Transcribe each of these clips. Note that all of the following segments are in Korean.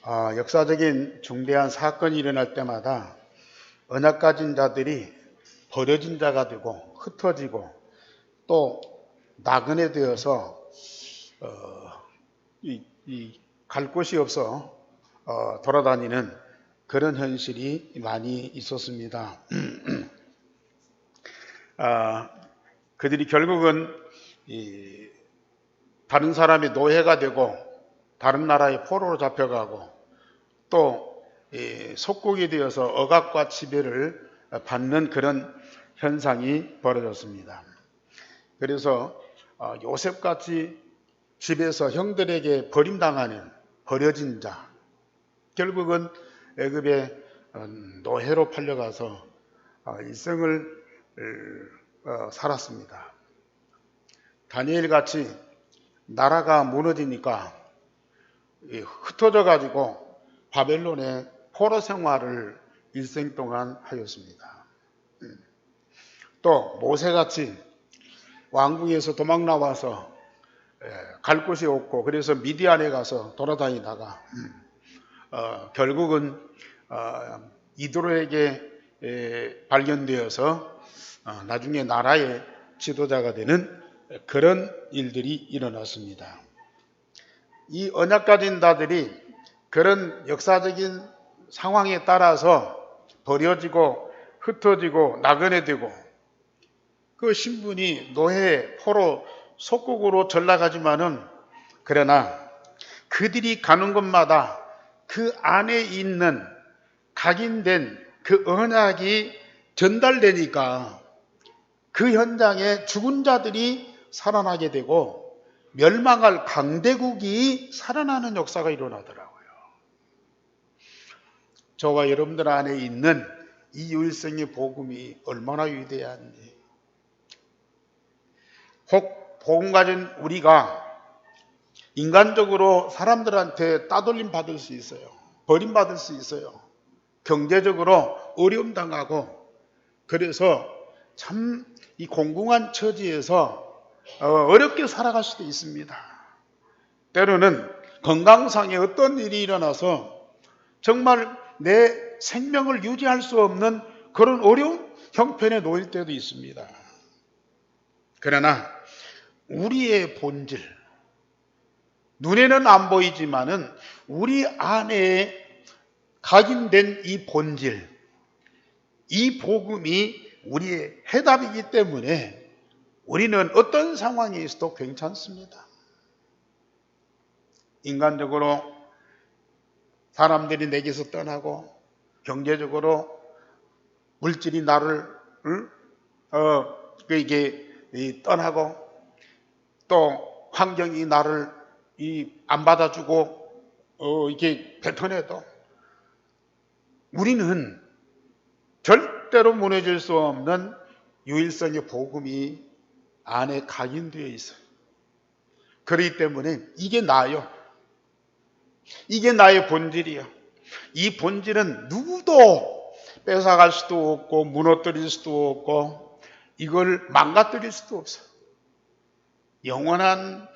역사적인 중대한 사건이 일어날 때마다 언약 가진 자들이 버려진 자가 되고 흩어지고 또 나그네 되어서 갈 곳이 없어 돌아다니는 그런 현실이 많이 있었습니다. 그들이 결국은 다른 사람의 노예가 되고 다른 나라의 포로로 잡혀가고 또 속국이 되어서 억압과 지배를 받는 그런 현상이 벌어졌습니다. 그래서 요셉같이 집에서 형들에게 버림당하는 버려진 자, 결국은 애굽의 노예로 팔려가서 일생을 살았습니다. 다니엘같이 나라가 무너지니까 흩어져 가지고 바벨론의 포로 생활을 일생 동안 하였습니다. 또 모세같이 왕궁에서 도망 나와서 갈 곳이 없고 그래서 미디안에 가서 돌아다니다가 결국은 이드로에게 발견되어서 나중에 나라의 지도자가 되는 그런 일들이 일어났습니다. 이 언약 가진 자들이 그런 역사적인 상황에 따라서 버려지고 흩어지고 나그네 되고 그 신분이 노예, 포로, 속국으로 전락하지만은 그러나 그들이 가는 곳마다 그 안에 있는 각인된 그 언약이 전달되니까 그 현장에 죽은 자들이 살아나게 되고 멸망할 강대국이 살아나는 역사가 일어나더라고요. 저와 여러분들 안에 있는 이 유일성의 복음이 얼마나 위대한지. 혹 복음 가진 우리가 인간적으로 사람들한테 따돌림 받을 수 있어요. 버림받을 수 있어요. 경제적으로 어려움 당하고 그래서 참 이 공공한 처지에서 어렵게 살아갈 수도 있습니다. 때로는 건강상에 어떤 일이 일어나서 정말 내 생명을 유지할 수 없는 그런 어려운 형편에 놓일 때도 있습니다. 그러나 우리의 본질, 눈에는 안 보이지만은 우리 안에 각인된 이 본질, 이 복음이 우리의 해답이기 때문에 우리는 어떤 상황에 있어도 괜찮습니다. 인간적으로 사람들이 내게서 떠나고 경제적으로 물질이 나를 떠나고 또 환경이 나를 안 받아주고 이렇게 뱉어내도 우리는 절대로 무너질 수 없는 유일성의 복음이 안에 각인되어 있어요. 그렇기 때문에 이게 나요. 이게 나의 본질이요. 이 본질은 누구도 뺏어갈 수도 없고 무너뜨릴 수도 없고 이걸 망가뜨릴 수도 없어요. 영원한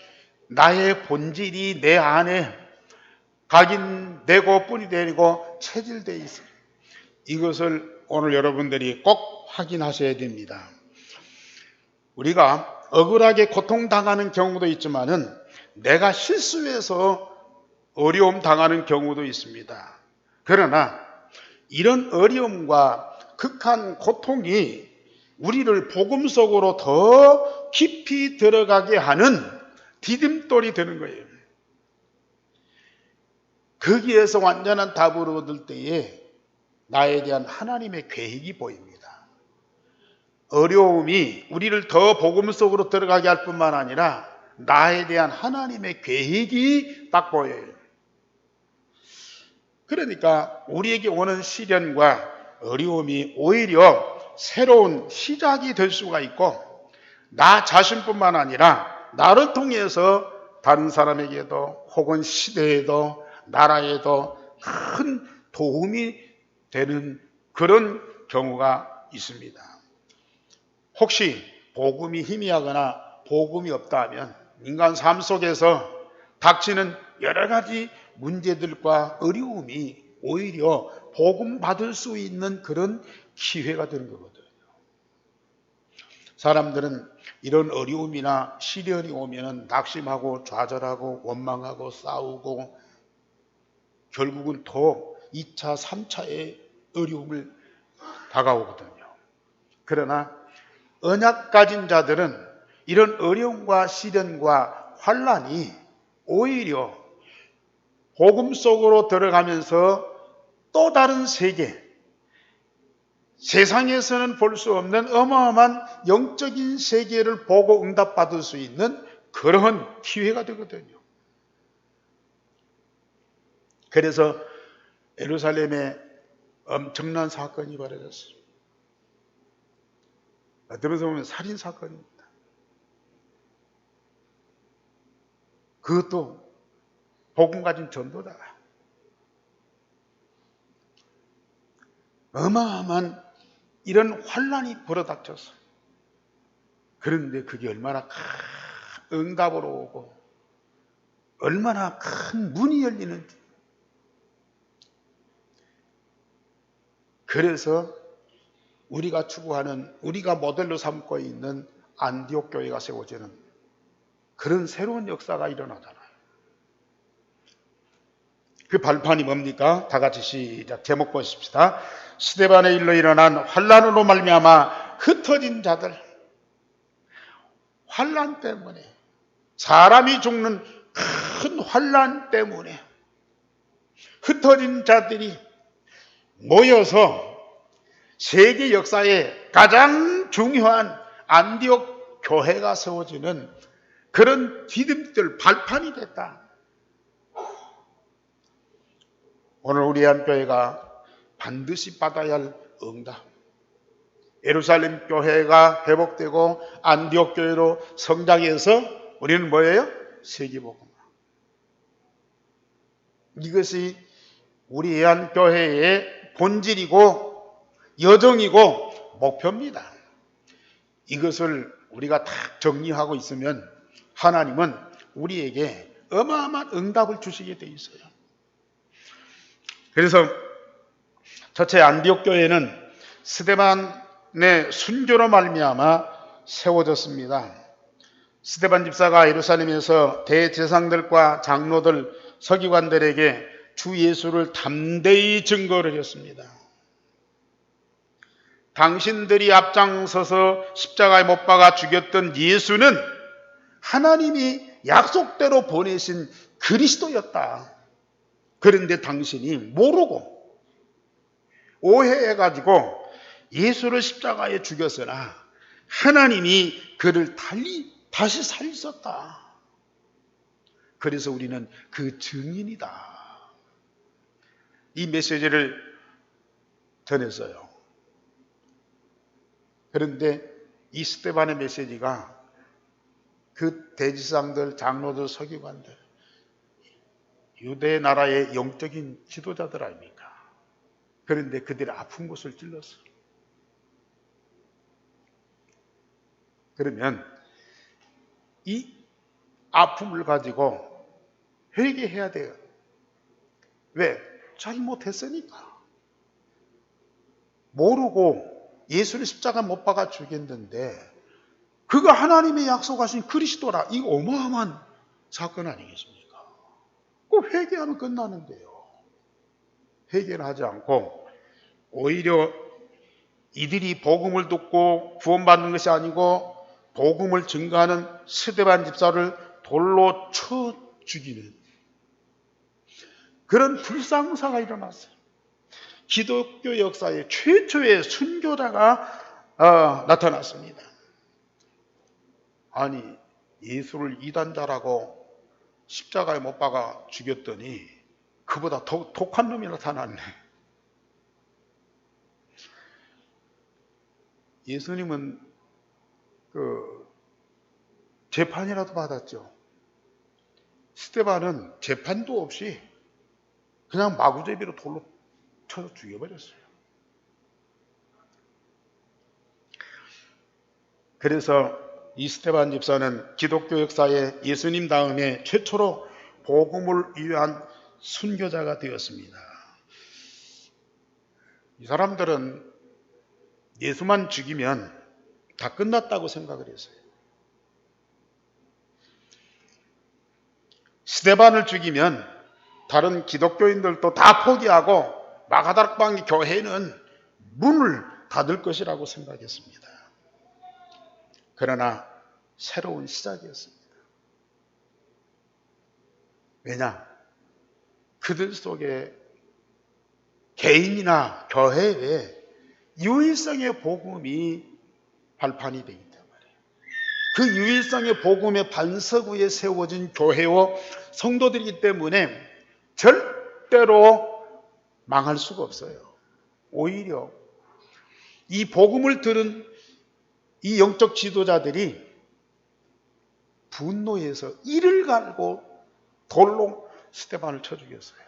나의 본질이 내 안에 각인되고 뿌리되고 체질되어 있어요. 이것을 오늘 여러분들이 꼭 확인하셔야 됩니다. 우리가 억울하게 고통당하는 경우도 있지만은 내가 실수해서 어려움 당하는 경우도 있습니다. 그러나 이런 어려움과 극한 고통이 우리를 복음 속으로 더 깊이 들어가게 하는 디딤돌이 되는 거예요. 거기에서 완전한 답을 얻을 때에 나에 대한 하나님의 계획이 보입니다. 어려움이 우리를 더 복음 속으로 들어가게 할 뿐만 아니라 나에 대한 하나님의 계획이 딱 보여요. 그러니까 우리에게 오는 시련과 어려움이 오히려 새로운 시작이 될 수가 있고 나 자신뿐만 아니라 나를 통해서 다른 사람에게도 혹은 시대에도 나라에도 큰 도움이 되는 그런 경우가 있습니다. 혹시 복음이 희미하거나 복음이 없다면 인간 삶 속에서 닥치는 여러 가지 문제들과 어려움이 오히려 복음 받을 수 있는 그런 기회가 되는 거거든요. 사람들은 이런 어려움이나 시련이 오면 낙심하고 좌절하고 원망하고 싸우고 결국은 더 2차, 3차의 어려움을 다가오거든요. 그러나 언약 가진 자들은 이런 어려움과 시련과 환난이 오히려 복음 속으로 들어가면서 또 다른 세계, 세상에서는 볼 수 없는 어마어마한 영적인 세계를 보고 응답받을 수 있는 그러한 기회가 되거든요. 그래서 예루살렘에 엄청난 사건이 벌어졌어요. 어쩌면서 보면 살인사건입니다. 그것도 복음 가진 전도자가 어마어마한 이런 환란이 벌어닥쳤어. 그런데 그게 얼마나 큰 응답으로 오고 얼마나 큰 문이 열리는지. 그래서 우리가 추구하는, 우리가 모델로 삼고 있는 안디옥 교회가 세워지는 그런 새로운 역사가 일어나잖아요. 그 발판이 뭡니까? 다 같이 시작. 제목 보십시다. 스데반의 일로 일어난 환란으로 말미암아 흩어진 자들. 환란 때문에, 사람이 죽는 큰 환란 때문에 흩어진 자들이 모여서 세계 역사에 가장 중요한 안디옥 교회가 세워지는 그런 디딤돌 발판이 됐다. 오늘 우리 한교회가 반드시 받아야 할 응답. 예루살렘 교회가 회복되고 안디옥 교회로 성장해서 우리는 뭐예요? 세계복음. 이것이 우리 예한교회의 본질이고 여정이고 목표입니다. 이것을 우리가 다 정리하고 있으면 하나님은 우리에게 어마어마한 응답을 주시게 돼 있어요. 그래서 첫째 안디옥 교회는 스데반의 순교로 말미암아 세워졌습니다. 스데반 집사가 예루살렘에서 대제사장들과 장로들, 서기관들에게 주 예수를 담대히 증거를 했습니다. 당신들이 앞장서서 십자가에 못 박아 죽였던 예수는 하나님이 약속대로 보내신 그리스도였다. 그런데 당신이 모르고 오해해가지고 예수를 십자가에 죽였으나 하나님이 그를 다시 살리셨다. 그래서 우리는 그 증인이다. 이 메시지를 전했어요. 그런데 이 스데반의 메시지가 그 대지상들, 장로들, 서기관들, 유대 나라의 영적인 지도자들 아닙니까? 그런데 그들의 아픈 곳을 찔렀어. 그러면 이 아픔을 가지고 회개해야 돼요. 왜? 잘못했으니까. 모르고 예수를 십자가 못 박아 죽였는데 그가 하나님의 약속하신 그리스도라. 이거 어마어마한 사건 아니겠습니까? 꼭 회개하면 끝나는데요. 회개를 하지 않고 오히려 이들이 복음을 듣고 구원받는 것이 아니고 복음을 증거하는 스데반 집사를 돌로 쳐 죽이는 그런 불상사가 일어났어요. 기독교 역사의 최초의 순교자가 나타났습니다. 아니, 예수를 이단자라고 십자가에 못 박아 죽였더니 그보다 더 독한 놈이 나타났네. 예수님은 재판이라도 받았죠. 스데반은 재판도 없이 그냥 마구제비로 돌로 쳐서 죽여버렸어요. 그래서 이 스데반 집사는 기독교 역사에 예수님 다음에 최초로 복음을 위한 순교자가 되었습니다. 이 사람들은 예수만 죽이면 다 끝났다고 생각을 했어요. 스데반을 죽이면 다른 기독교인들도 다 포기하고 마가다락방 교회는 문을 닫을 것이라고 생각했습니다. 그러나 새로운 시작이었습니다. 왜냐? 그들 속에 개인이나 교회에 유일성의 복음이 발판이 되기 때문에 그 유일성의 복음의 반석 위에 세워진 교회와 성도들이기 때문에 절대로 망할 수가 없어요. 오히려 이 복음을 들은 이 영적 지도자들이 분노해서 이를 갈고 돌로 스데반을 쳐 죽였어요.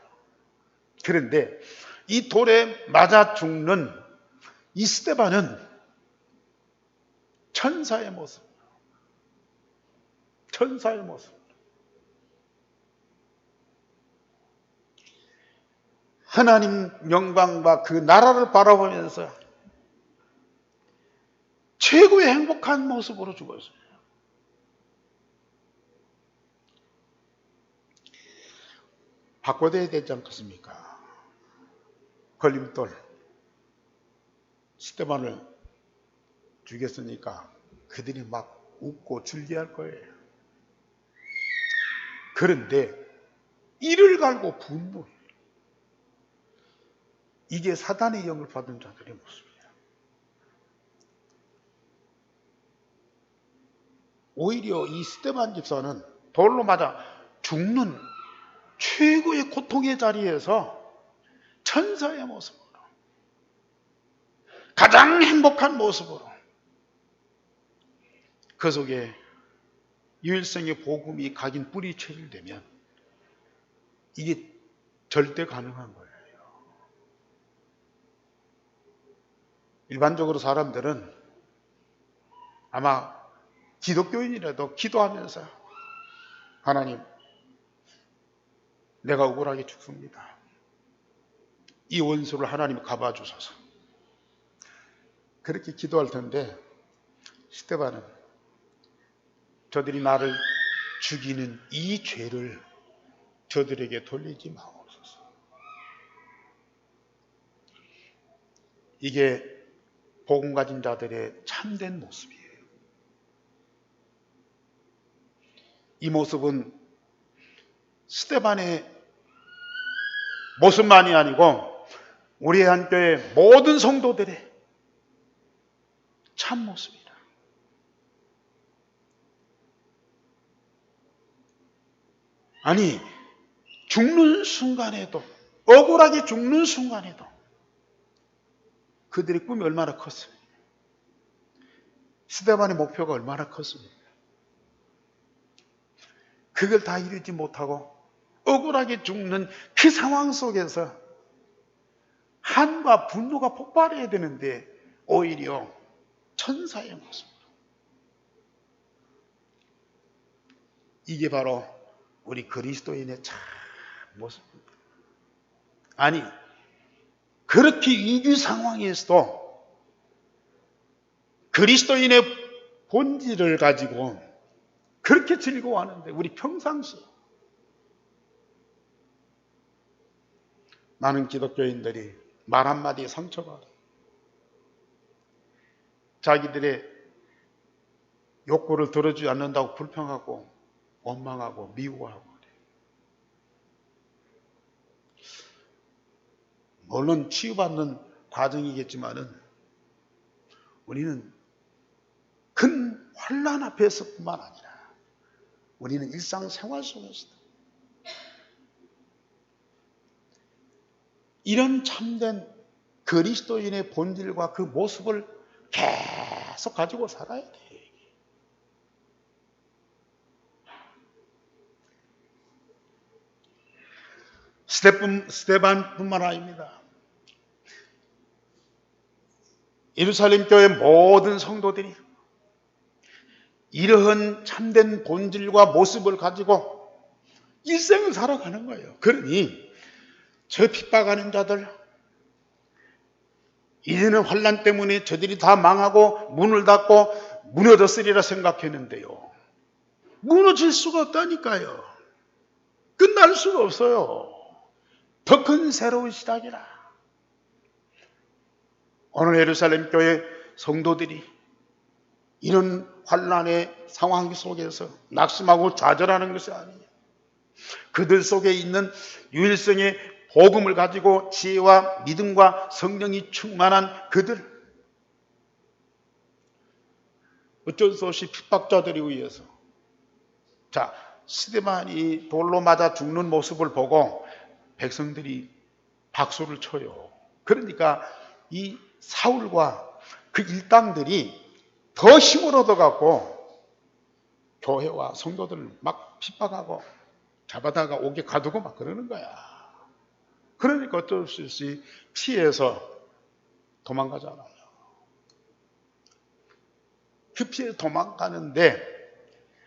그런데 이 돌에 맞아 죽는 이 스데반은 천사의 모습, 천사의 모습. 하나님 영광과 그 나라를 바라보면서 최고의 행복한 모습으로 죽었어요. 바꿔야 되지 않겠습니까? 걸림돌, 스데반을 죽였으니까 그들이 막 웃고 즐겨할 거예요. 그런데 이를 갈고 분노해요. 이게 사단의 영을 받은 자들의 모습이에요. 오히려 이 스데반 집사는 돌로 맞아 죽는 최고의 고통의 자리에서 천사의 모습으로, 가장 행복한 모습으로 그 속에 유일성의 복음이 각인 뿌리 체질되면 이게 절대 가능한 거예요. 일반적으로 사람들은 아마 기독교인이라도 기도하면서 하나님, 내가 억울하게 죽습니다. 이 원수를 하나님 갚아주소서. 그렇게 기도할 텐데 스데반은 저들이 나를 죽이는 이 죄를 저들에게 돌리지 마옵소서. 이게 복음 가진 자들의 참된 모습이에요. 이 모습은 스데반의 모습만이 아니고 우리 한교회 모든 성도들의 참 모습이다. 아니, 죽는 순간에도, 억울하게 죽는 순간에도 그들의 꿈이 얼마나 컸습니까? 스데반의 목표가 얼마나 컸습니까? 그걸 다 이루지 못하고 억울하게 죽는 그 상황 속에서 한과 분노가 폭발해야 되는데 오히려 천사의 모습으로. 이게 바로 우리 그리스도인의 참 모습입니다. 아니, 그렇게 위기 상황에서도 그리스도인의 본질을 가지고 그렇게 즐거워하는데 우리 평상시 많은 기독교인들이 말 한마디에 상처받아 자기들의 욕구를 들어주지 않는다고 불평하고 원망하고 미워하고 그래. 물론 치유받는 과정이겠지만은 우리는 큰 환난 앞에서뿐만 아니라 우리는 일상생활 속에서도 이런 참된 그리스도인의 본질과 그 모습을 계속 가지고 살아야 돼. 스데반뿐만 아닙니다. 예루살렘 교회 모든 성도들이 이러한 참된 본질과 모습을 가지고 일생을 살아가는 거예요. 그러니 저 핍박하는 자들, 이제는 환난 때문에 저들이 다 망하고 문을 닫고 무너졌으리라 생각했는데요. 무너질 수가 없다니까요. 끝날 수가 없어요. 더 큰 새로운 시작이라. 오늘 예루살렘 교회 성도들이 이런 환난의 상황 속에서 낙심하고 좌절하는 것이 아니에요. 그들 속에 있는 유일성의 복음을 가지고 지혜와 믿음과 성령이 충만한 그들, 어쩔 수 없이 핍박자들에 의해서, 자, 스데반이 돌로 맞아 죽는 모습을 보고 백성들이 박수를 쳐요. 그러니까 이 사울과 그 일당들이 더 힘을 얻어갖고 교회와 성도들을 막 핍박하고 잡아다가 옥에 가두고 막 그러는 거야. 그러니까 어쩔 수 없이 피해서 도망가잖아요. 그 피해 도망가는데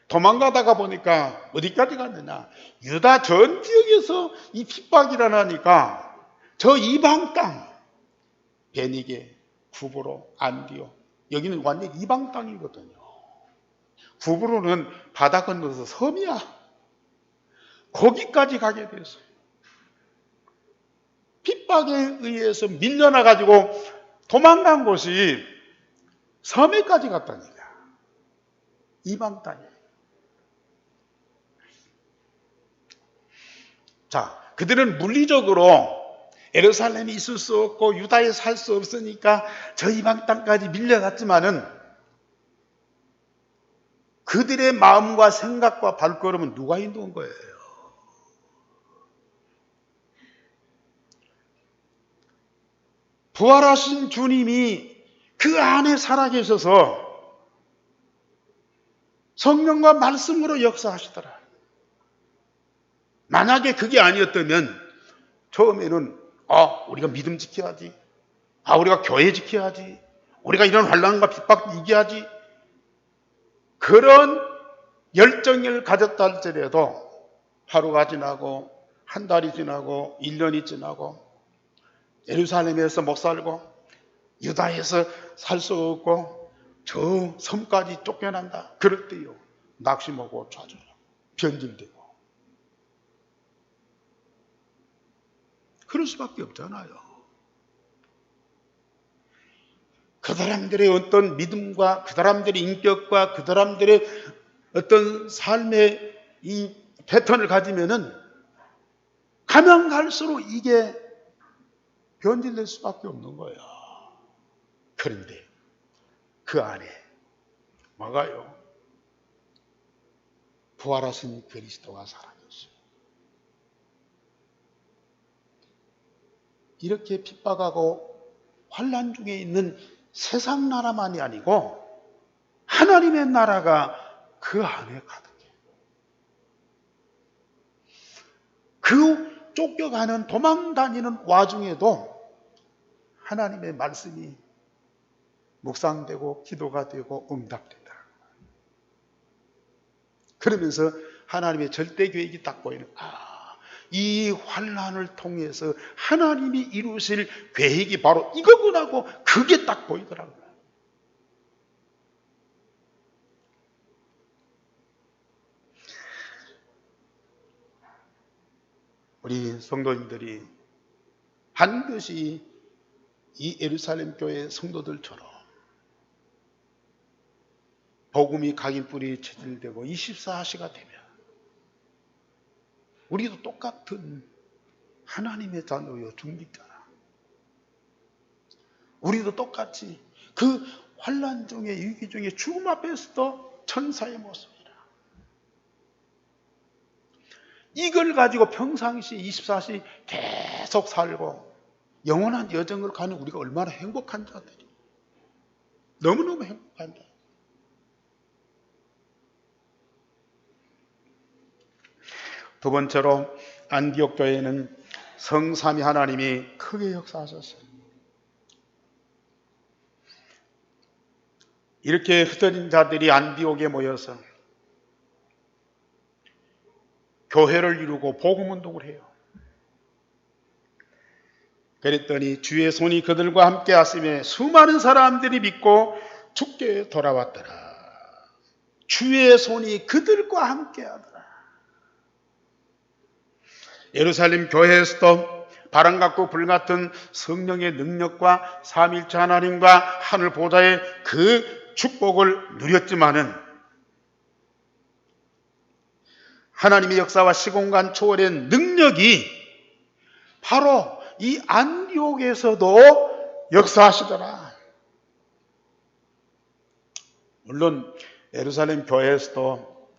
도망가다가 보니까 어디까지 갔느냐. 유다 전 지역에서 이 핍박이 일어나니까 저 이방 땅, 베니게, 구브로, 안디오, 여기는 완전 이방 땅이거든요. 구브로는 바다 건너서 섬이야. 거기까지 가게 됐어요. 핍박에 의해서 밀려나가지고 도망간 곳이 섬에까지 갔다니까. 이방 땅이에요. 자, 그들은 물리적으로 예루살렘이 있을 수 없고 유다에 살 수 없으니까 저 이방 땅까지 밀려갔지만은 그들의 마음과 생각과 발걸음은 누가 인도한 거예요? 부활하신 주님이 그 안에 살아계셔서 성령과 말씀으로 역사하시더라. 만약에 그게 아니었다면 처음에는 우리가 믿음 지켜야지. 우리가 교회 지켜야지. 우리가 이런 환난과 핍박 이겨야지. 그런 열정을 가졌다 할지라도 하루가 지나고 한 달이 지나고 1년이 지나고 예루살렘에서 못 살고 유다에서 살 수 없고 저 섬까지 쫓겨난다. 그럴 때요. 낙심하고 좌절하고 변질되고 그럴 수밖에 없잖아요. 그 사람들의 어떤 믿음과 그 사람들의 인격과 그 사람들의 어떤 삶의 이 패턴을 가지면은 가면 갈수록 이게 변질될 수밖에 없는 거예요. 그런데 그 안에 뭐가요? 부활하신 그리스도가 살아계셔요. 이렇게 핍박하고 환난 중에 있는 세상 나라만이 아니고 하나님의 나라가 그 안에 가득해요. 그 쫓겨가는 도망다니는 와중에도 하나님의 말씀이 묵상되고 기도가 되고 응답된다. 그러면서 하나님의 절대 계획이 딱 보이는 이 환난을 통해서 하나님이 이루실 계획이 바로 이거구나 하고 그게 딱 보이더라고요. 우리 성도님들이 반드시 이 예루살렘 교회 성도들처럼 복음이 각인뿌리 체질되고 24시가 되면 우리도 똑같은 하나님의 자녀요 중직자라. 우리도 똑같이 그 환난 중에 위기 중에 죽음 앞에서도 천사의 모습이라. 이걸 가지고 평상시 24시 계속 살고 영원한 여정을 가는 우리가 얼마나 행복한 자들이. 너무너무 행복한 자. 두 번째로 안디옥 교회는 성삼위 하나님이 크게 역사하셨어요. 이렇게 흩어진 자들이 안디옥에 모여서 교회를 이루고 복음운동을 해요. 그랬더니 주의 손이 그들과 함께 하심에 수많은 사람들이 믿고 주께 돌아왔더라. 주의 손이 그들과 함께 하더라. 예루살렘 교회에서도 바람 같고 불 같은 성령의 능력과 삼위일체 하나님과 하늘 보좌의 그 축복을 누렸지만은 하나님의 역사와 시공간 초월의 능력이 바로 이 안디옥에서도 역사하시더라. 물론 예루살렘 교회에서도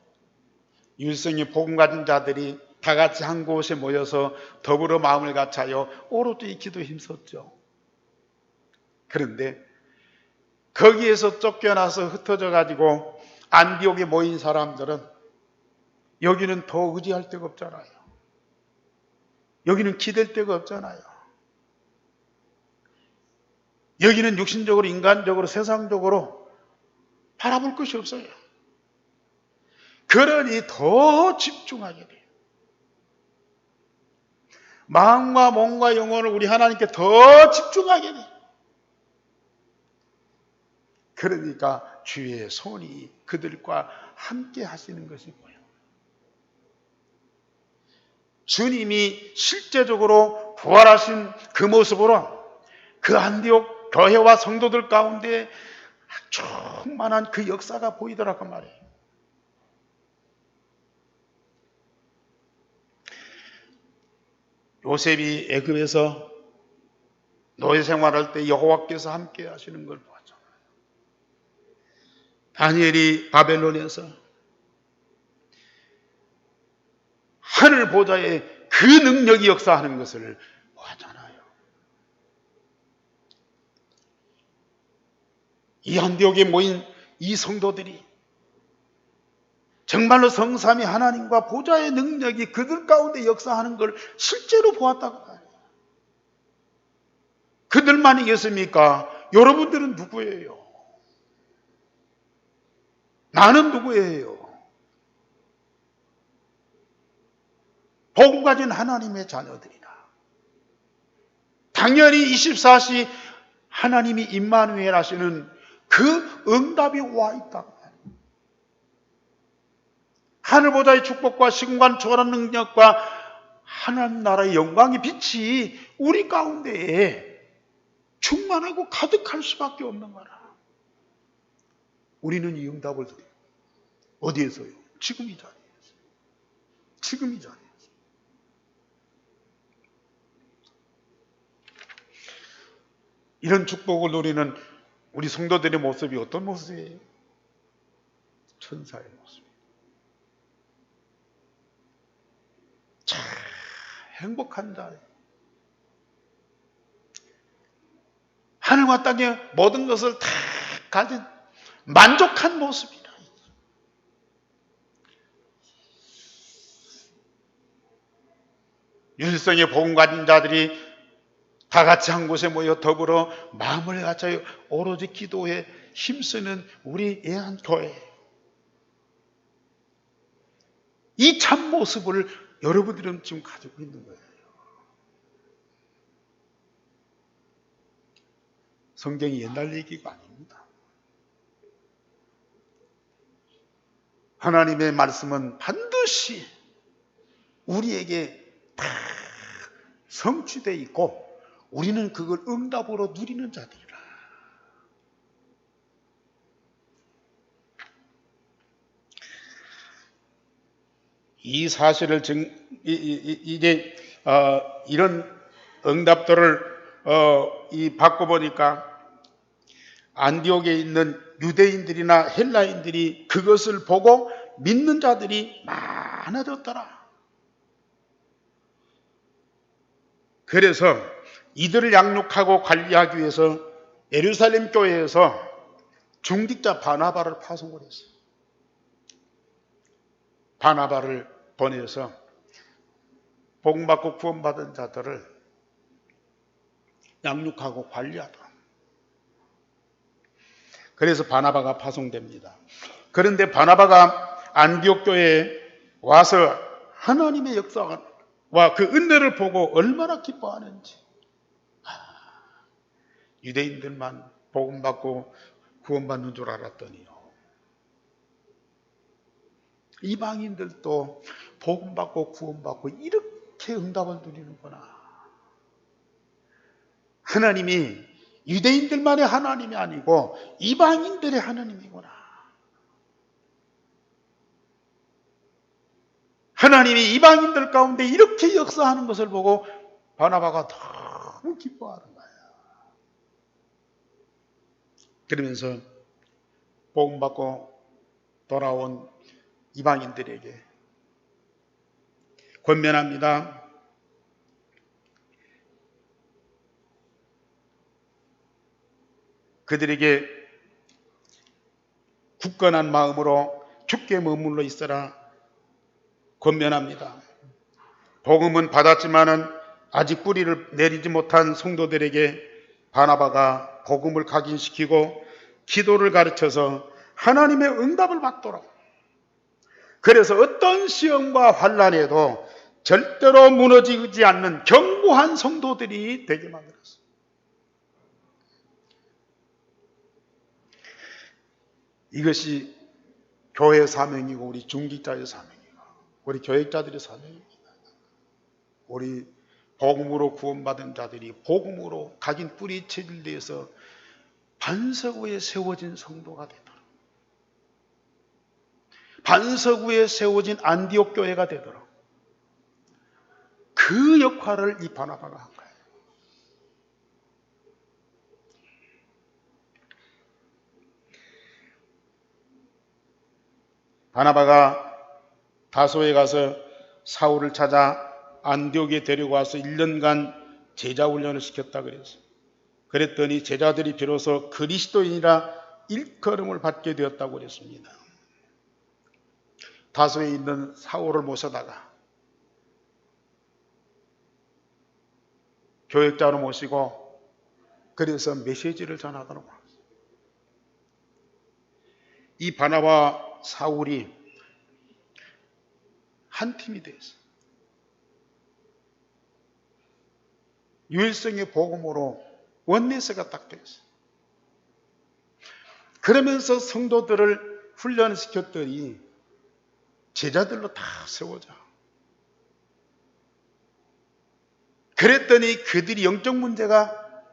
일성의 복음 가진 자들이 다 같이 한 곳에 모여서 더불어 마음을 같이하여 오롯이 기도에 힘썼죠. 그런데 거기에서 쫓겨나서 흩어져 가지고 안디옥에 모인 사람들은 여기는 더 의지할 데가 없잖아요. 여기는 기댈 데가 없잖아요. 여기는 육신적으로, 인간적으로, 세상적으로 바라볼 것이 없어요. 그러니 더 집중하게 돼요. 마음과 몸과 영혼을 우리 하나님께 더 집중하게 돼요. 그러니까 주의 손이 그들과 함께 하시는 것이 뭐예요? 주님이 실제적으로 부활하신 그 모습으로 그 안디옥 교회와 성도들 가운데 충만한 그 역사가 보이더라고 말이에요. 요셉이 애굽에서 노예 생활할 때 여호와께서 함께 하시는 걸 보았잖아요. 다니엘이 바벨론에서 하늘 보좌에 그 능력이 역사하는 것을 보았잖아요. 이 안디옥에 모인 이 성도들이 정말로 성삼위 하나님과 보좌의 능력이 그들 가운데 역사하는 걸 실제로 보았다고 해요. 그들만이겠습니까? 여러분들은 누구예요? 나는 누구예요? 복음 가진 하나님의 자녀들이다. 당연히 24시 하나님이 임마누엘 하시는 그 응답이 와 있다. 하늘 보좌의 축복과 시공간 초월한 능력과 하나님 나라의 영광의 빛이 우리 가운데에 충만하고 가득할 수밖에 없는 거라. 우리는 이 응답을 드려요. 어디에서요? 지금 이 자리에서. 지금 이 자리에서. 이런 축복을 누리는 우리 성도들의 모습이 어떤 모습이에요? 천사의 모습. 참 행복한 자예요. 하늘과 땅의 모든 것을 다 가진 만족한 모습이라. 율성의 복음 가진 자들이 다 같이 한 곳에 모여 더불어 마음을 같이 오로지 기도에 힘쓰는 우리 애한교회. 이 참 모습을 여러분들은 지금 가지고 있는 거예요. 성경이 옛날 얘기가 아닙니다. 하나님의 말씀은 반드시 우리에게 다 성취되어 있고 우리는 그걸 응답으로 누리는 자들이라. 이 사실을 이런 응답들을 받고 보니까 안디옥에 있는 유대인들이나 헬라인들이 그것을 보고 믿는 자들이 많아졌더라. 그래서 이들을 양육하고 관리하기 위해서 예루살렘 교회에서 중직자 바나바를 파송을 했어요. 바나바를 보내서 복음받고 구원받은 자들을 양육하고 관리하다. 그래서 바나바가 파송됩니다. 그런데 바나바가 안디옥 교회에 와서 하나님의 역사와 그 은혜를 보고 얼마나 기뻐하는지. 유대인들만 복음 받고 구원받는 줄 알았더니요, 이방인들도 복음 받고 구원받고 이렇게 응답을 누리는구나. 하나님이 유대인들만의 하나님이 아니고 이방인들의 하나님이구나. 하나님이 이방인들 가운데 이렇게 역사하는 것을 보고 바나바가 너무 기뻐하는 거예요. 그러면서 복음 받고 돌아온 이방인들에게 권면합니다. 그들에게 굳건한 마음으로 주께 머물러 있어라 권면합니다. 복음은 받았지만은 아직 뿌리를 내리지 못한 성도들에게 바나바가 복음을 각인시키고 기도를 가르쳐서 하나님의 응답을 받도록, 그래서 어떤 시험과 환난에도 절대로 무너지지 않는 견고한 성도들이 되게 만들었어요. 이것이 교회의 사명이고 우리 중직자의 사명이고 우리 교역자들의 사명입니다. 우리 복음으로 구원받은 자들이 복음으로 각인 뿌리 체질되어서 반석 위에 세워진 성도가 되도록, 반석 위에 세워진 안디옥 교회가 되도록 그 역할을 이 바나바가 한 거예요. 바나바가 다소에 가서 사울을 찾아 안디옥에 데리고 와서 1년간 제자 훈련을 시켰다 그랬어요. 그랬더니 제자들이 비로소 그리스도인이라 일컬음을 받게 되었다고 그랬습니다. 다소에 있는 사울을 모셔다가 교역자로 모시고 그래서 메시지를 전하도록 합니다. 이 바나바 사울이 한 팀이 되었어요. 유일성의 복음으로 원내세가 딱 되었어요. 그러면서 성도들을 훈련시켰더니 제자들로 다 세워져. 그랬더니 그들이 영적 문제가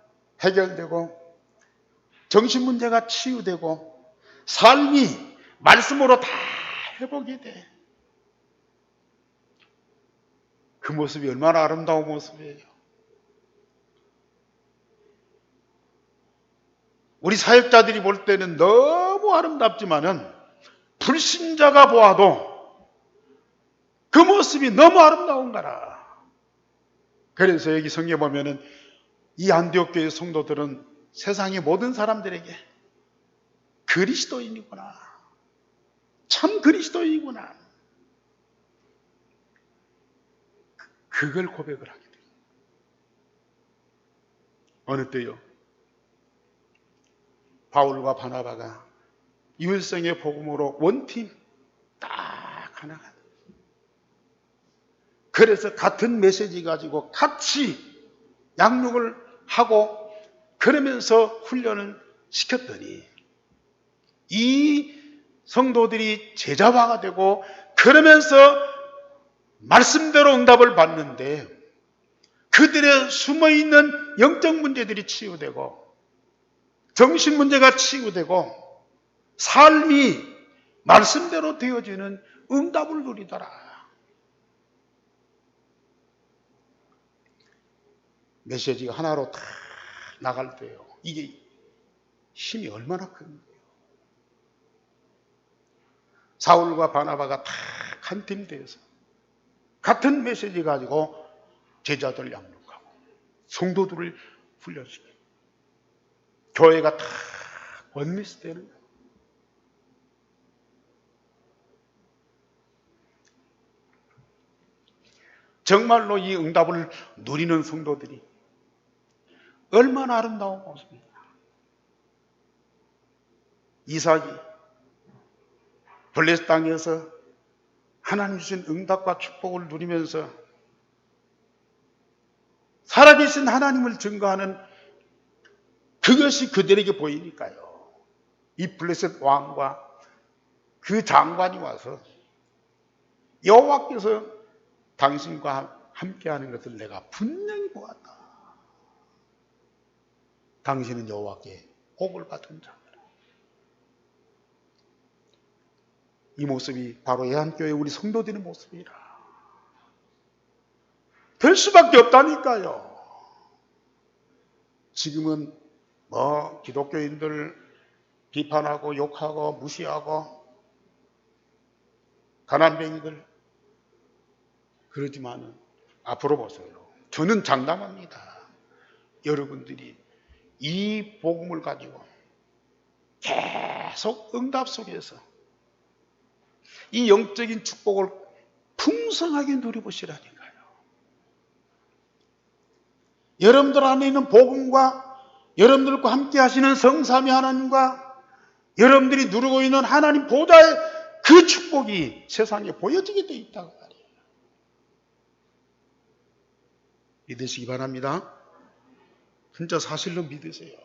해결되고 정신 문제가 치유되고 삶이 말씀으로 다 회복이 돼. 그 모습이 얼마나 아름다운 모습이에요. 우리 사역자들이 볼 때는 너무 아름답지만은 불신자가 보아도 그 모습이 너무 아름다운 거라. 그래서 여기 성경에 보면은 이 안디옥 교회 성도들은 세상의 모든 사람들에게 그리스도인이구나, 참 그리스도인이구나, 그걸 고백을 하게 돼요. 어느 때요? 바울과 바나바가 유일성의 복음으로 원팀 딱 하나가. 그래서 같은 메시지 가지고 같이 양육을 하고 그러면서 훈련을 시켰더니 이 성도들이 제자화가 되고 그러면서 말씀대로 응답을 받는데 그들의 숨어있는 영적 문제들이 치유되고 정신 문제가 치유되고 삶이 말씀대로 되어지는 응답을 누리더라. 메시지가 하나로 다 나갈 때요, 이게 힘이 얼마나 큰 거예요. 사울과 바나바가 다 한 팀 되어서 같은 메시지 가지고 제자들 양육하고 성도들을 훈련시키고 교회가 다 원리스 되는 거예요. 정말로 이 응답을 누리는 성도들이 얼마나 아름다운 모습입니다. 이삭이 블레스 땅에서 하나님 주신 응답과 축복을 누리면서 살아계신 하나님을 증거하는 그것이 그들에게 보이니까요. 이 블레셋 왕과 그 장관이 와서 여호와께서 당신과 함께하는 것을 내가 분명히 보았다. 당신은 여호와께 복을 받은 자다. 이 모습이 바로 애한교회 우리 성도들의 모습이라. 될 수밖에 없다니까요. 지금은 기독교인들 비판하고 욕하고 무시하고 가난뱅이들 그러지만은 앞으로 보세요. 저는 장담합니다. 여러분들이 이 복음을 가지고 계속 응답 속에서 이 영적인 축복을 풍성하게 누려보시라니까요. 여러분들 안에 있는 복음과 여러분들과 함께 하시는 성삼위 하나님과 여러분들이 누리고 있는 하나님 보좌의 그 축복이 세상에 보여지게 돼 있다고 말이에요. 믿으시기 바랍니다. 진짜 사실로 믿으세요.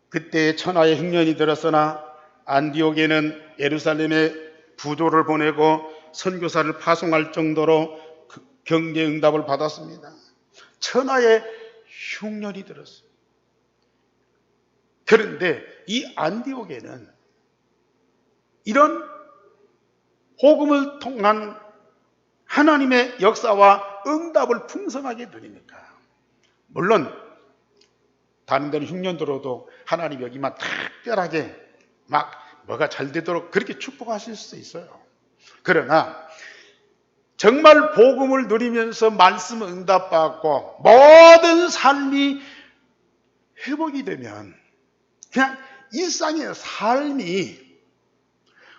그때 천하의 흉년이 들었으나 안디옥에는 예루살렘에 부도를 보내고 선교사를 파송할 정도로 경제 응답을 받았습니다. 천하의 흉년이 들었어요. 그런데 이 안디옥에는 이런 복음을 통한 하나님의 역사와 응답을 풍성하게 누리니까, 물론 다른 데는 흉년 들어도 하나님 여기만 특별하게 막 뭐가 잘 되도록 그렇게 축복하실 수 있어요. 그러나 정말 복음을 누리면서 말씀 응답받고 모든 삶이 회복이 되면 그냥 일상의 삶이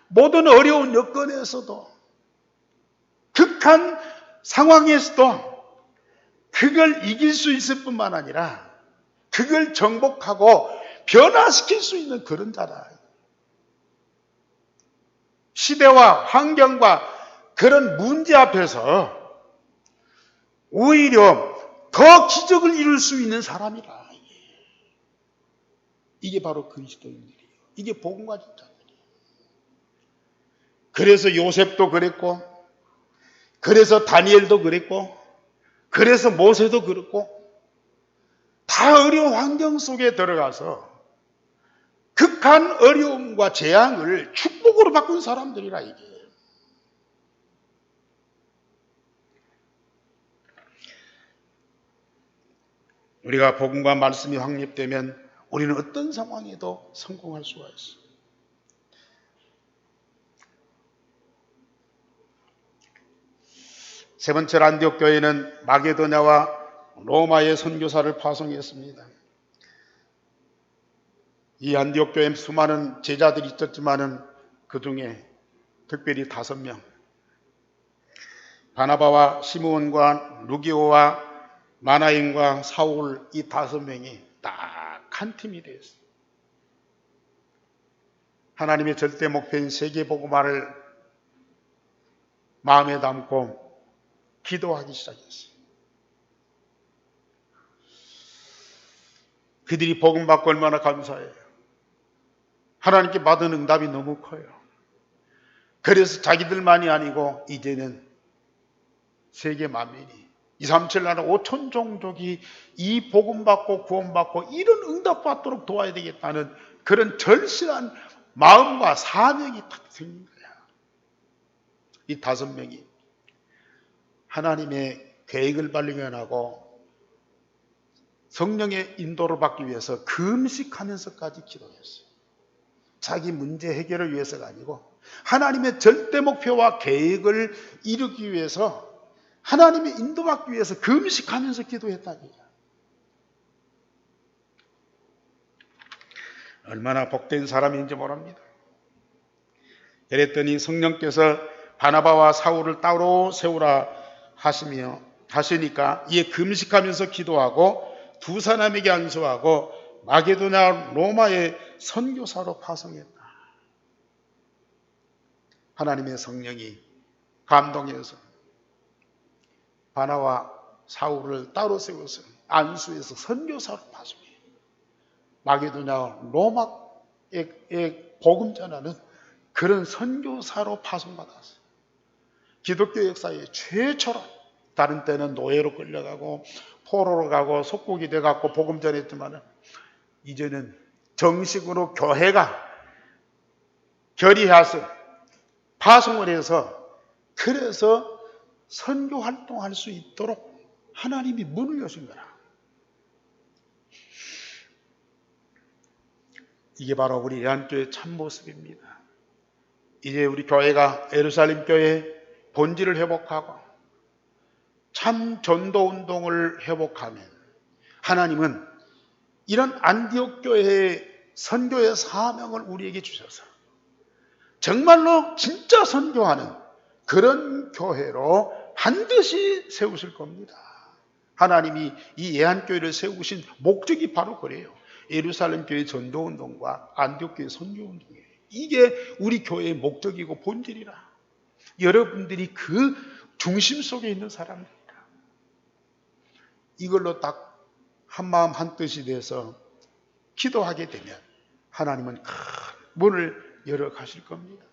모든 어려운 여건에서도 극한 상황에서도 그걸 이길 수 있을 뿐만 아니라 그걸 정복하고 변화시킬 수 있는 그런 자다. 시대와 환경과 그런 문제 앞에서 오히려 더 기적을 이룰 수 있는 사람이라. 이게 바로 그리스도인들이에요. 이게 복음 가진 자들이에요. 그래서 요셉도 그랬고, 그래서 다니엘도 그랬고, 그래서 모세도 그렇고, 다 어려운 환경 속에 들어가서 극한 어려움과 재앙을 축복으로 바꾼 사람들이라 이게. 우리가 복음과 말씀이 확립되면 우리는 어떤 상황에도 성공할 수가 있어요. 세 번째 안디옥 교회는 마게도냐와 로마의 선교사를 파송했습니다. 이 안디옥 교회에 수많은 제자들이 있었지만은 그 중에 특별히 5명, 바나바와 시므온과 루기오와 마나인과 사울, 이 5명이 딱 한 팀이 되었어요. 하나님의 절대 목표인 세계 복음화를 마음에 담고 기도하기 시작했어요. 그들이 복음 받고 얼마나 감사해요. 하나님께 받은 응답이 너무 커요. 그래서 자기들만이 아니고 이제는 세계 만민이 2, 3, 7 나라 5천 종족이 이 복음 받고 구원 받고 이런 응답 받도록 도와야 되겠다는 그런 절실한 마음과 사명이 딱 생긴 거야. 이 5명이 하나님의 계획을 발견하고 성령의 인도를 받기 위해서 금식하면서까지 기도했어요. 자기 문제 해결을 위해서가 아니고 하나님의 절대 목표와 계획을 이루기 위해서 하나님의 인도받기 위해서 금식하면서 기도했다니까. 얼마나 복된 사람인지 모릅니다. 그랬더니 성령께서 바나바와 사울을 따로 세우라 하시니까 이에 금식하면서 기도하고 2 사람에게 안수하고 마게도냐 로마의 선교사로 파송했다. 하나님의 성령이 감동해서 바나와 사울을 따로 세워서 안수에서 선교사로 파송해요. 마게도냐 로마에 복음 전하는 그런 선교사로 파송받았어요. 기독교 역사의 최초로, 다른 때는 노예로 끌려가고 포로로 가고 속국이 돼갖고 복음 전했지만 이제는 정식으로 교회가 결의해서 파송을 해서, 그래서 선교 활동할 수 있도록 하나님이 문을 여신 거라. 이게 바로 우리 예한교회의 참모습입니다. 이제 우리 교회가 예루살렘 교회의 본질을 회복하고 참 전도운동을 회복하면 하나님은 이런 안디옥 교회의 선교의 사명을 우리에게 주셔서 정말로 진짜 선교하는 그런 교회로 반드시 세우실 겁니다. 하나님이 이 예한교회를 세우신 목적이 바로 그래요. 예루살렘 교회 전도운동과 안디옥 교회 선교운동이에요. 이게 우리 교회의 목적이고 본질이라. 여러분들이 그 중심 속에 있는 사람들이라. 이걸로 딱 한마음 한뜻이 돼서 기도하게 되면 하나님은 큰 문을 열어 가실 겁니다.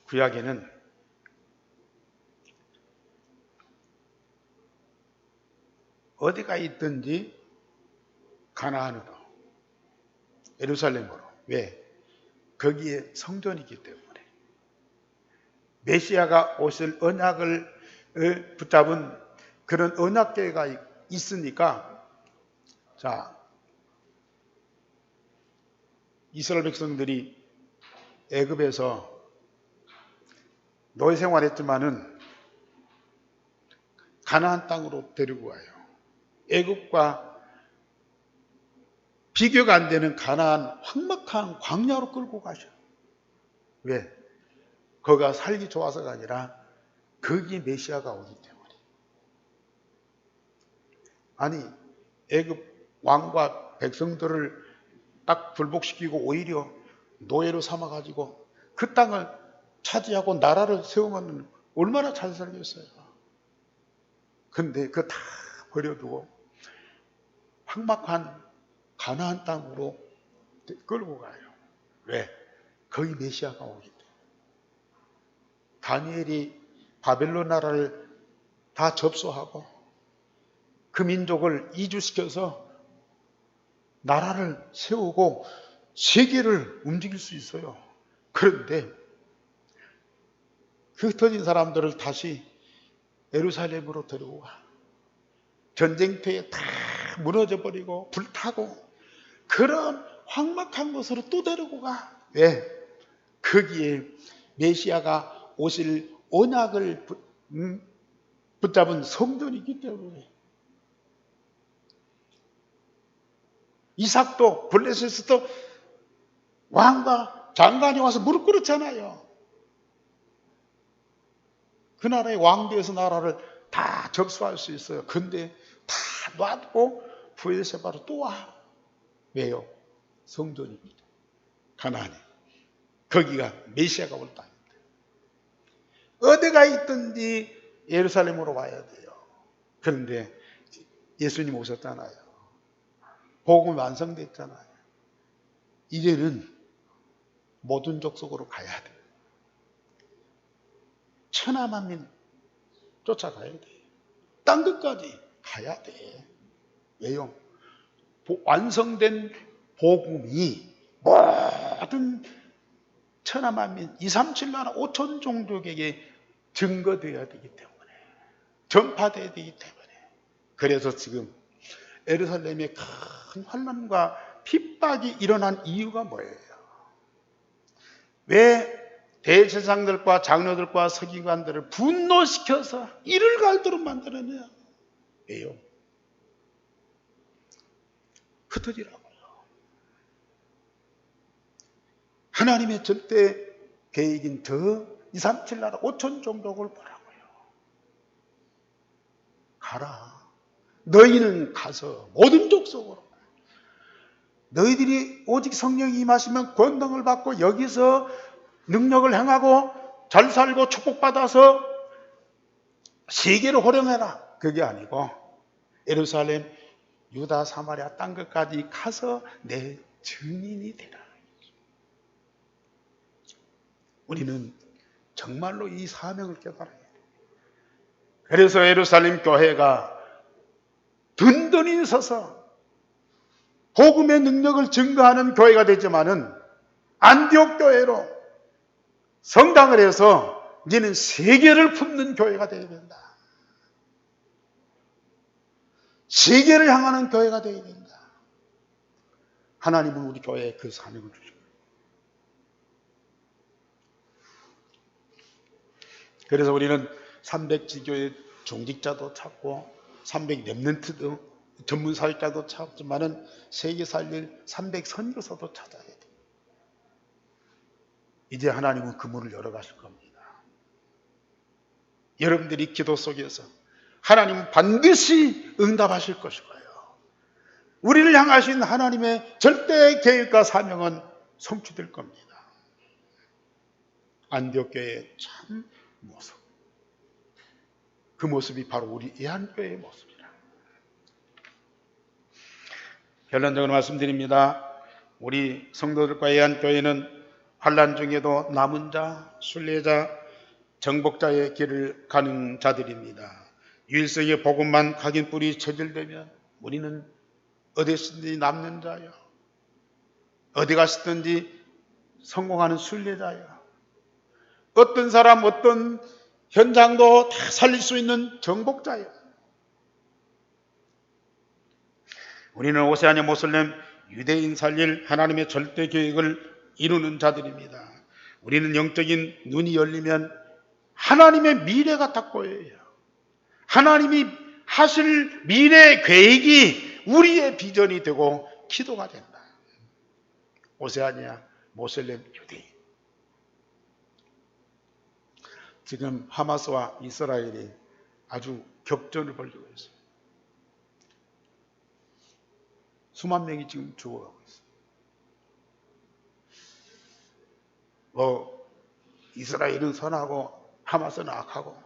구약에는 어디가 있든지 가나안으로, 예루살렘으로. 왜? 거기에 성전이 있기 때문에. 메시아가 오실 언약을 붙잡은 그런 언약궤가 있으니까, 자, 이스라엘 백성들이 애굽에서 노예 생활했지만은 가나안 땅으로 데리고 와요. 애굽과 비교가 안 되는 가나안 황막한 광야로 끌고 가셔. 왜? 거기가 살기 좋아서가 아니라 거기에 메시아가 오기 때문에. 아니, 애굽 왕과 백성들을 딱 불복시키고 오히려 노예로 삼아가지고 그 땅을 차지하고 나라를 세우면 얼마나 잘 살겠어요. 근데 그거 다 버려두고 황막한 가나안 땅으로 끌고 가요. 왜? 거기 메시아가 오기 때문에. 다니엘이 바벨론 나라를 다 접수하고 그 민족을 이주시켜서 나라를 세우고 세계를 움직일 수 있어요. 그런데 그 흩어진 사람들을 다시 예루살렘으로 데리고 가. 전쟁터에 다 무너져 버리고 불타고 그런 황막한 곳으로 또 데리고 가. 왜? 거기에 메시아가 오실 언약을 붙잡은 성전이 있기 때문에. 이삭도 블레셋도 왕과 장관이 와서 무릎 꿇었잖아요. 그 나라의 왕비에서 나라를 다 접수할 수 있어요. 근데 다 놔두고 부엘세바로 또 와. 왜요? 성전입니다. 가나안에. 거기가 메시아가 올 땅입니다. 어디가 있든지 예루살렘으로 와야 돼요. 그런데 예수님 오셨잖아요. 복음 완성됐잖아요. 이제는 모든 족속으로 가야 돼요. 천하만민 쫓아가야 돼. 딴 것까지 가야 돼. 왜요? 완성된 복음이 모든 천하만민 2, 3, 7나라 5천 종족에게 증거되어야 되기 때문에, 전파되어야 되기 때문에. 그래서 지금 예루살렘에 큰 환난과 핍박이 일어난 이유가 뭐예요? 왜 대제사장들과 장로들과 서기관들을 분노시켜서 이를 갈도록 만들었냐? 왜요? 흩어지라고요. 하나님의 절대 계획인 저 2, 3, 7나라 5천 종족을 보라고요. 가라. 너희는 가서 모든 족속으로. 너희들이 오직 성령이 임하시면 권능을 받고 여기서 능력을 행하고 잘 살고 축복받아서 세계를 호령해라. 그게 아니고 예루살렘, 유다, 사마리아 땅 끝까지 가서 내 증인이 되라. 우리는 정말로 이 사명을 깨달아야 돼요. 그래서 예루살렘 교회가 든든히 서서 복음의 능력을 증거하는 교회가 되지만은 안디옥 교회로 성당을 해서 이제는 세계를 품는 교회가 되어야 된다. 세계를 향하는 교회가 되어야 된다. 하나님은 우리 교회에 그 사명을 주십니다. 그래서 우리는 300지교의 종직자도 찾고 300 렘넌트도 전문 사역자도 찾지만은 세계 살릴 300 선교사도 찾아야 돼요. 이제 하나님은 그 문을 열어가실 겁니다. 여러분들이 기도 속에서 하나님은 반드시 응답하실 것일 거예요. 우리를 향하신 하나님의 절대 계획과 사명은 성취될 겁니다. 안디옥 교회의 참 모습, 그 모습이 바로 우리 예한교회의 모습이라. 결론적으로 말씀드립니다. 우리 성도들과 예한교회는 환난 중에도 남은 자, 순례자, 정복자의 길을 가는 자들입니다. 유일성의 복음만 각인뿌리 체질되면 우리는 어디서든지 남는 자요, 어디 가시든지 성공하는 순례자요, 어떤 사람 어떤 현장도 다 살릴 수 있는 정복자요. 우리는 오세아니아 모슬렘 유대인 살릴 하나님의 절대 계획을 이루는 자들입니다. 우리는 영적인 눈이 열리면 하나님의 미래가 딱 보여요. 하나님이 하실 미래 계획이 우리의 비전이 되고 기도가 된다. 오세아니아 모슬렘 유대인. 지금 하마스와 이스라엘이 아주 격전을 벌이고 있어요. 수만 명이 지금 죽어가고 있어요. 이스라엘은 선하고 하마스는 악하고,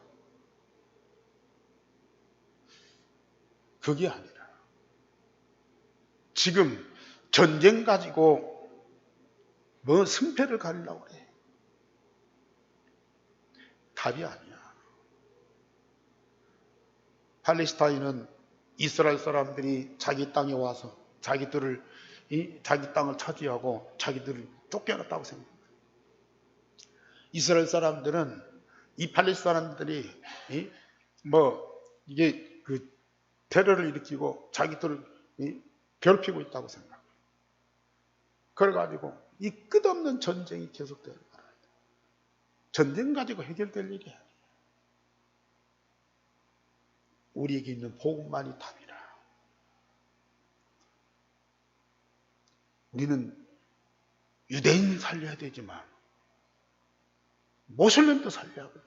그게 아니라 지금 전쟁 가지고 뭐 승패를 가리려고 그래. 답이 아니야. 팔레스타인은 이스라엘 사람들이 자기 땅에 와서 자기 땅을 차지하고 자기들을 쫓겨났다고 생각합니다. 이스라엘 사람들은 이 팔레스타인 사람들이 이게 그 테러를 일으키고 자기들을 괴롭히고 있다고 생각합니다. 그래가지고 이 끝없는 전쟁이 계속되는 거예요. 전쟁 가지고 해결될 일이 아니에요. 우리에게 있는 복음만이 답이라. 우리는 유대인 살려야 되지만 모슬렘도 살려야 하거든요.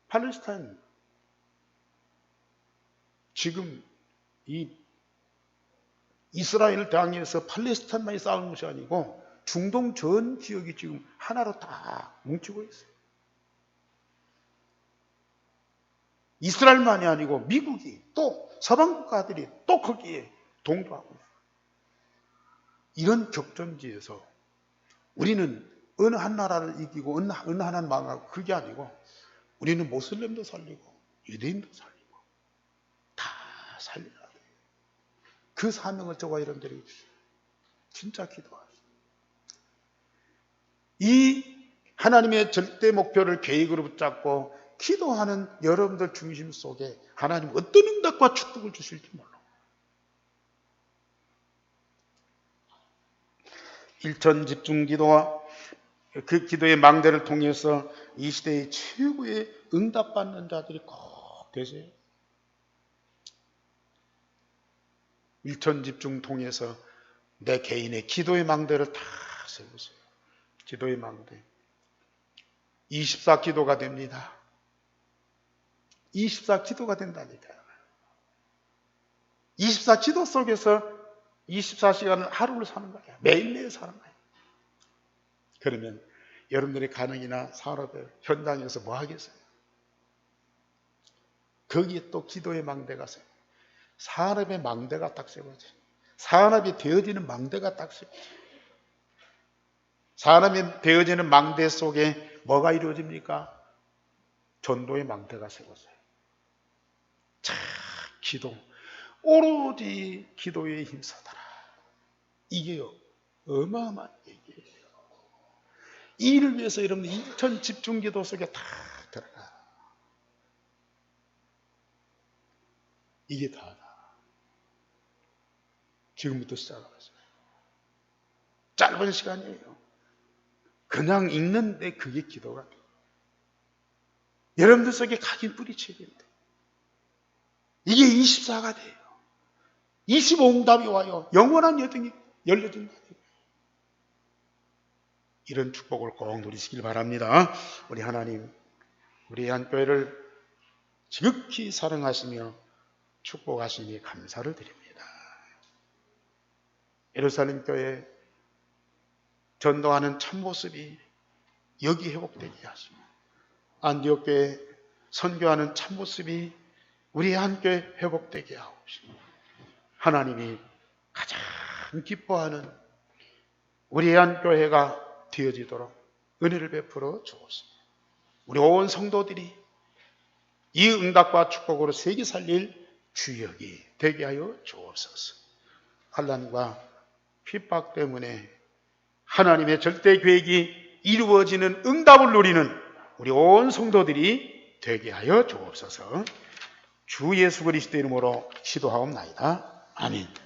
팔레스타인 지금 이 이스라엘을 향해서 팔레스타인만이 싸우는 것이 아니고 중동 전 지역이 지금 하나로 다 뭉치고 있어요. 이스라엘만이 아니고 미국이 또 서방 국가들이 또 거기에 동조하고 있어요. 이런 격전지에서 우리는 어느 한 나라를 이기고 어느 하나는 망하고 그게 아니고 우리는 모슬렘도 살리고 유대인도 살리고 다 살려야 돼요. 그 사명을 저와 여러분들이 진짜 기도하세요. 이 하나님의 절대 목표를 계획으로 붙잡고 기도하는 여러분들 중심 속에 하나님 어떤 응답과 축복을 주실지 몰라. 일천 집중 기도와 그 기도의 망대를 통해서 이 시대의 최고의 응답받는 자들이 꼭 되세요. 일천 집중 통해서 내 개인의 기도의 망대를 다 세우세요. 기도의 망대. 24 기도가 됩니다. 24 기도가 된다니까요. 24 기도 속에서 24시간을 하루를 사는 거예요. 매일매일 사는 거예요. 그러면 여러분들의 가정이나 산업의 현장에서 뭐 하겠어요? 거기에 또 기도의 망대가 세워. 산업의 망대가 딱 세워져. 산업이 되어지는 망대가 딱 세워져. 산업이 되어지는 망대 속에 뭐가 이루어집니까? 전도의 망대가 세워져요. 자, 기도. 오로지 기도에 힘써더라. 이게요, 어마어마한 얘기예요. 이 일을 위해서 여러분 인천 집중기도 속에 다 들어가. 이게 다다. 지금부터 시작하세요. 짧은 시간이에요. 그냥 읽는데 그게 기도가 돼요. 여러분들 속에 각인 뿌리쳐야 된다. 이게 24가 돼요. 25응답이 와요. 영원한 여정이 열려진다. 이런 축복을 꼭 누리시길 바랍니다. 우리 하나님, 우리 한교회를 지극히 사랑하시며 축복하시니 감사를 드립니다. 예루살렘 교회 전도하는 참모습이 여기 회복되게 하시고, 안디옥 교회 선교하는 참모습이 우리 한교회 회복되게 하옵시고, 하나님이 가장 기뻐하는 우리 한교회가 되어지도록 은혜를 베풀어 주옵소서. 우리 온 성도들이 이 응답과 축복으로 세계 살릴 주역이 되게 하여 주옵소서. 환난과 핍박 때문에 하나님의 절대 계획이 이루어지는 응답을 누리는 우리 온 성도들이 되게 하여 주옵소서. 주 예수 그리스도 이름으로 기도하옵나이다. 아멘.